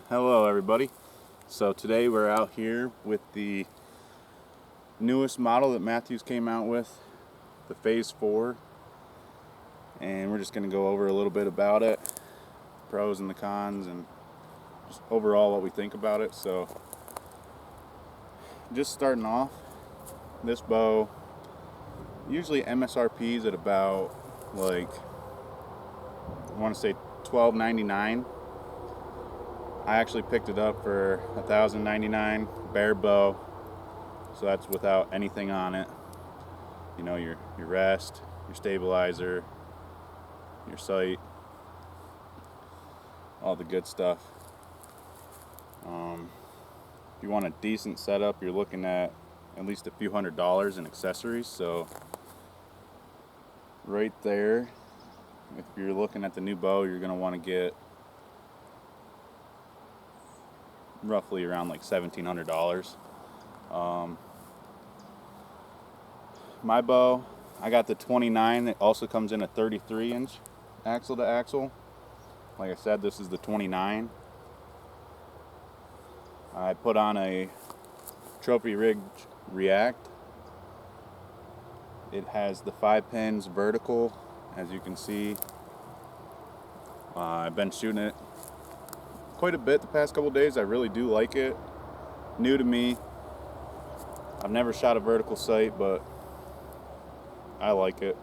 Hello everybody. So today we're out here with the newest model that Mathews came out with, the Phase 4, and we're just going to go over a little bit about it, pros and the cons, and just overall what we think about it. So just starting off, this bow usually MSRP is at about like, I want to say $12.99. I actually picked it up for $1,099 bare bow, so that's without anything on it. You know, your rest, your stabilizer, your sight, all the good stuff. If you want a decent setup, you're looking at least a few $100s in accessories. So right there, if you're looking at the new bow, you're going to want to get roughly around like $1,700. My bow, I got the 29. It also comes in a 33-inch axle to axle. Like I said, this is the 29. I put on a Trophy Rig React. It has the 5 pins vertical, as you can see. I've been shooting it quite a bit the past couple days. I really do like it. New to me. I've never shot a vertical sight, but I like it.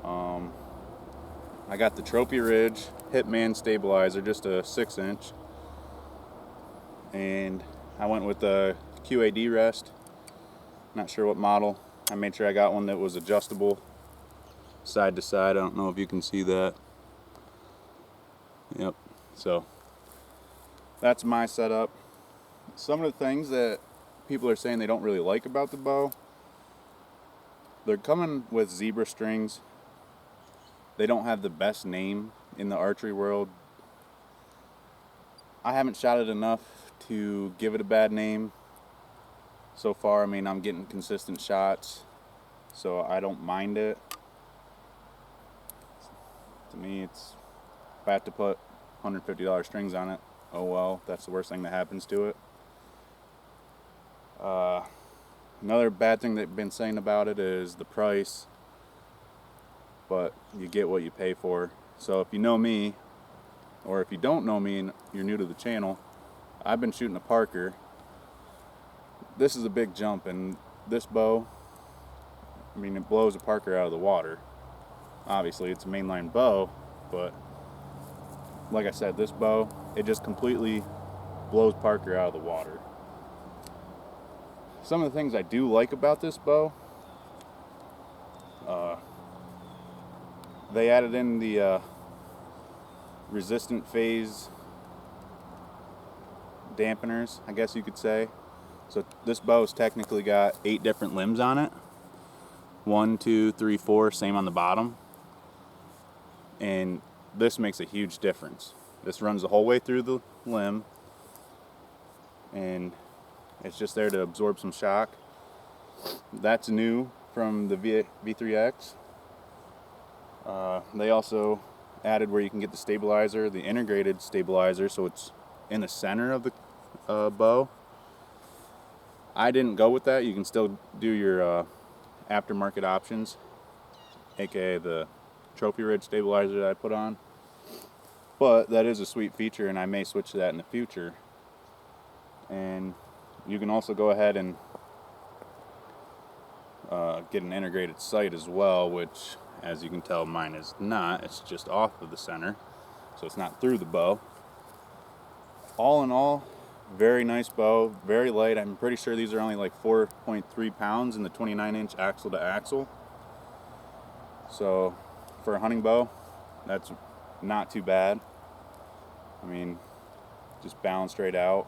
I got the Trophy Ridge Hitman stabilizer, just a 6-inch, and I went with the QAD rest. Not sure what model. I made sure I got one that was adjustable side to side. I don't know if you can see that. Yep. So that's my setup. Some of the things that people are saying they don't really like about the bow, they're coming with zebra strings. They don't have the best name in the archery world. I haven't shot it enough to give it a bad name so far. I mean, I'm getting consistent shots, so I don't mind it. To me, it's, if I have to put $150 strings on it, oh well, that's the worst thing that happens to it. Another bad thing they've been saying about it is the price, but you get what you pay for. So if you know me, or if you don't know me and you're new to the channel, I've been shooting a Parker. This is a big jump, and this bow, I mean, it blows a Parker out of the water. Obviously it's a mainline bow, but like I said, this bow, it just completely blows Parker out of the water. Some of the things I do like about this bow, they added in the resistant phase dampeners, I guess you could say. So this bow's technically got 8 different limbs on it. 1, 2, 3, 4, same on the bottom. And this makes a huge difference. This runs the whole way through the limb, and it's just there to absorb some shock. That's new from the V3X. They also added where you can get the stabilizer, the integrated stabilizer, so it's in the center of the bow. I didn't go with that. You can still do your aftermarket options, aka the Trophy Ridge stabilizer that I put on. But that is a sweet feature, and I may switch to that in the future. And you can also go ahead and get an integrated sight as well, which, as you can tell, mine is not. It's just off of the center, so it's not through the bow. All in all, very nice bow, very light. I'm pretty sure these are only like 4.3 pounds in the 29-inch axle to axle. So for a hunting bow, that's not too bad. I mean, just balanced straight out,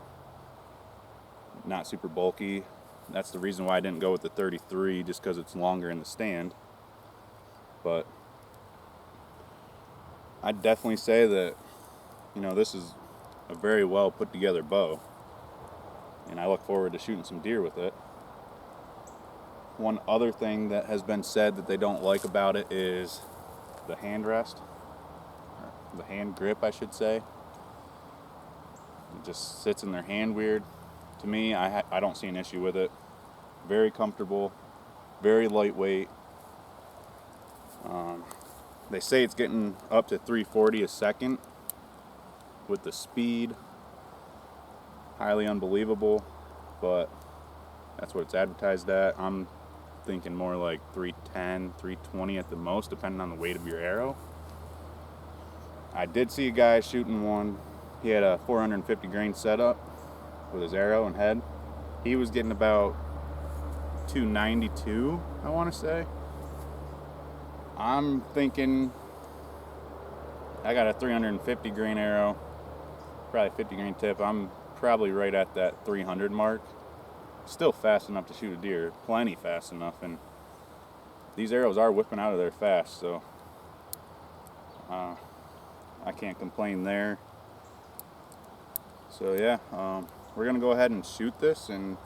not super bulky. That's the reason why I didn't go with the 33, just because it's longer in the stand. But I'd definitely say that, you know, this is a very well put together bow, and I look forward to shooting some deer with it. One other thing that has been said that they don't like about it is the hand rest, or the hand grip, I should say. It just sits in their hand weird. To me, I don't see an issue with it. Very comfortable, very lightweight. They say it's getting up to 340 a second with the speed. Highly unbelievable, but that's what it's advertised at. I'm thinking more like 310, 320 at the most, depending on the weight of your arrow. I did see a guy shooting one. He had a 450 grain setup with his arrow and head. He was getting about 292, I want to say. I'm thinking I got a 350 grain arrow, probably 50 grain tip. I'm probably right at that 300 mark. Still fast enough to shoot a deer, plenty fast enough, and these arrows are whipping out of there fast, so I can't complain there. So yeah, we're gonna go ahead and shoot this, and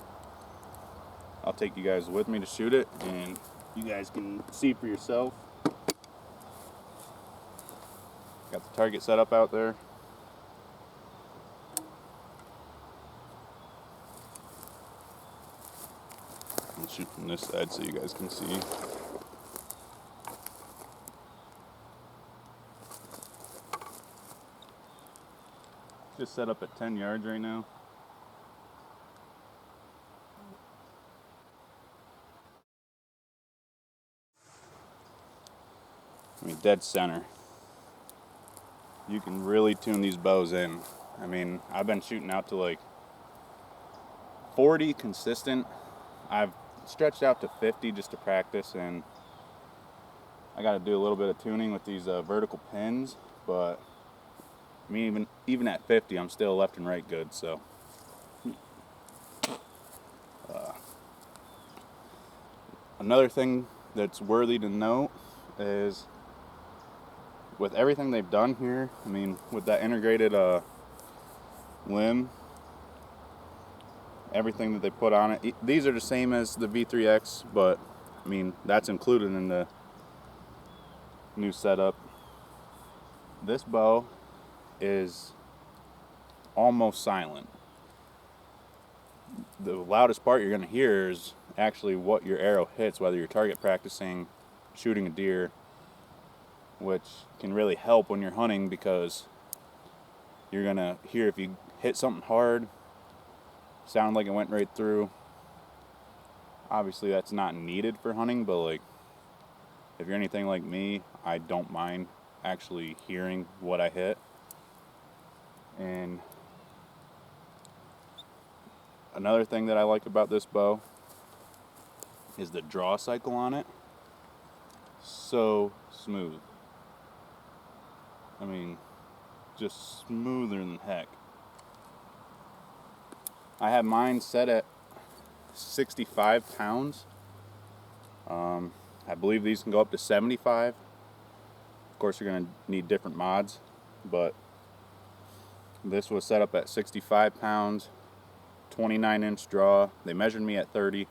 I'll take you guys with me to shoot it, and you guys can see for yourself. Got the target set up out there. I'll shoot from this side so you guys can see. Just set up at 10 yards right now. I mean, dead center. You can really tune these bows in. I mean, I've been shooting out to like 40 consistent. I've stretched out to 50 just to practice, and I got to do a little bit of tuning with these vertical pins, but I mean, even at 50, I'm still left and right good. So another thing that's worthy to note is with everything they've done here, I mean, with that integrated limb, everything that they put on it, these are the same as the V3X, but I mean, that's included in the new setup. This bow is almost silent. The loudest part you're going to hear is actually what your arrow hits, whether you're target practicing, shooting a deer, which can really help when you're hunting, because you're going to hear if you hit something hard, sound like it went right through. Obviously that's not needed for hunting, but like if you're anything like me, I don't mind actually hearing what I hit. And another thing that I like about this bow is the draw cycle on it. So smooth. I mean, just smoother than heck. I have mine set at 65 pounds. I believe these can go up to 75. Of course, you're going to need different mods, but this was set up at 65 pounds, 29-inch draw. They measured me at 30.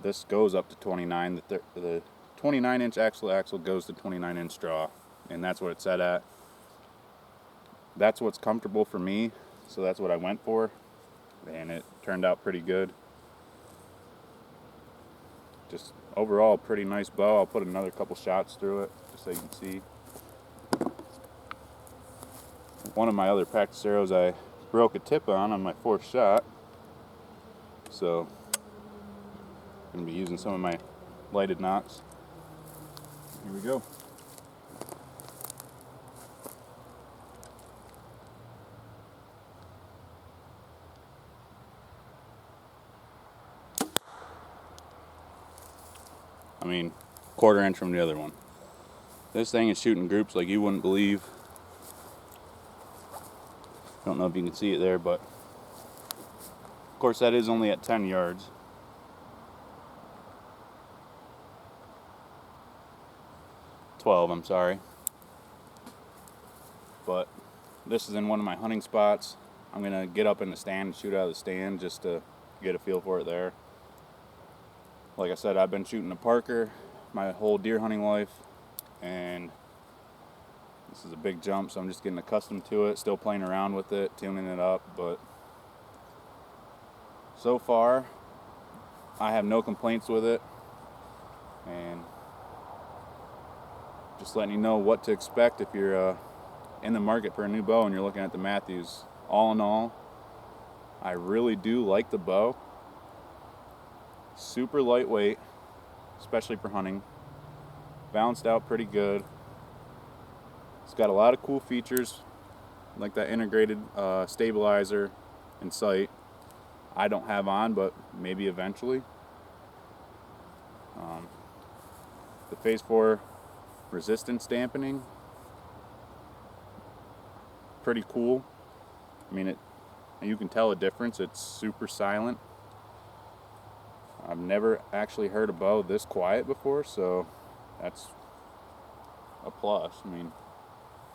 This goes up to 29. The 29-inch axle goes to 29-inch draw, and that's what it's set at. That's what's comfortable for me, so that's what I went for, and it turned out pretty good. Just overall, pretty nice bow. I'll put another couple shots through it just so you can see. One of my other practice arrows I broke a tip on my fourth shot, so I'm going to be using some of my lighted nocks. Here we go. I mean, quarter inch from the other one. This thing is shooting groups like you wouldn't believe. Don't know if you can see it there, but of course that is only at 10 yards. I'm sorry. But this is in one of my hunting spots. I'm going to get up in the stand and shoot out of the stand just to get a feel for it there. Like I said, I've been shooting a Parker my whole deer hunting life, and This is a big jump, so I'm just getting accustomed to it, still playing around with it, tuning it up, but so far I have no complaints with it, and just letting you know what to expect if you're in the market for a new bow and you're looking at the Mathews. All in all, I really do like the bow. Super lightweight, especially for hunting. Balanced out pretty good. It's got a lot of cool features, like that integrated stabilizer and sight. I don't have on, but maybe eventually. The Phase 4 resistance dampening, pretty cool. I mean, you can tell a difference. It's super silent. I've never actually heard a bow this quiet before, so that's a plus. I mean,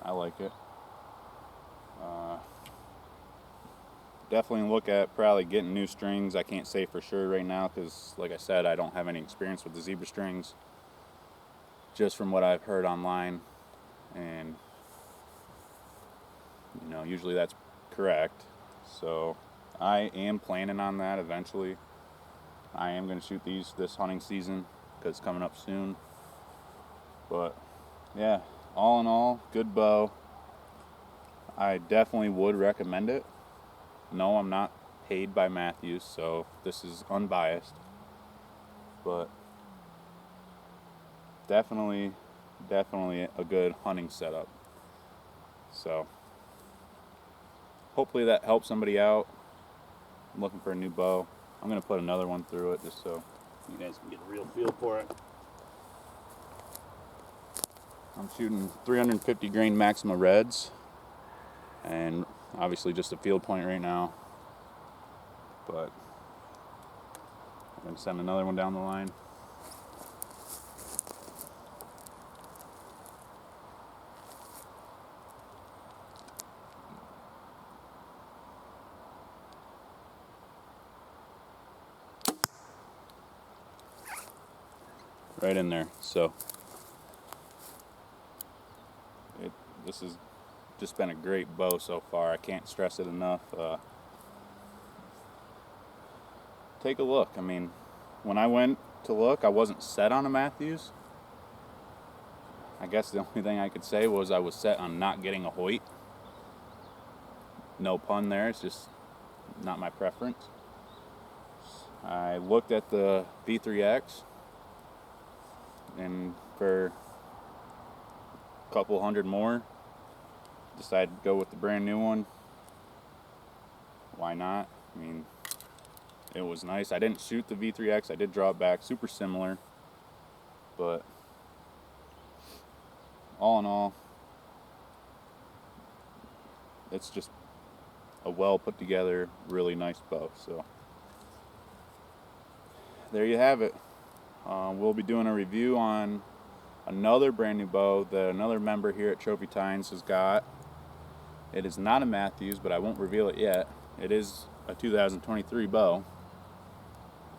I like it. Definitely look at probably getting new strings. I can't say for sure right now because, like I said, I don't have any experience with the zebra strings, just from what I've heard online, and usually that's correct. So I am planning on that eventually. I am going to shoot these this hunting season because it's coming up soon. But yeah, all in all, good bow. I definitely would recommend it. No, I'm not paid by Mathews, so this is unbiased. But definitely a good hunting setup. So hopefully that helps somebody out. I'm looking for a new bow. I'm going to put another one through it just so you guys can get a real feel for it. I'm shooting 350 grain Maxima Reds, and obviously just a field point right now, but I'm going to send another one down the line. Right in there. So this has just been a great bow so far. I can't stress it enough. Take a look. I mean, when I went to look, I wasn't set on a Mathews. I guess the only thing I could say was I was set on not getting a Hoyt. No pun there. It's just not my preference. I looked at the V3X, and for a couple hundred more, decided to go with the brand new one. Why not? I mean, it was nice. I didn't shoot the V3X. I did draw it back. Super similar. But all in all, it's just a well put together, really nice bow. So there you have it. We'll be doing a review on another brand new bow that another member here at Trophy Tines has got. It is not a Mathews, but I won't reveal it yet. It is a 2023 bow,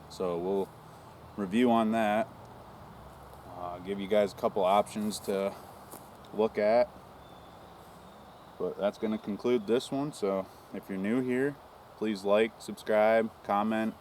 so we'll review on that. Give you guys a couple options to look at. But that's going to conclude this one. So if you're new here, please like, subscribe, comment,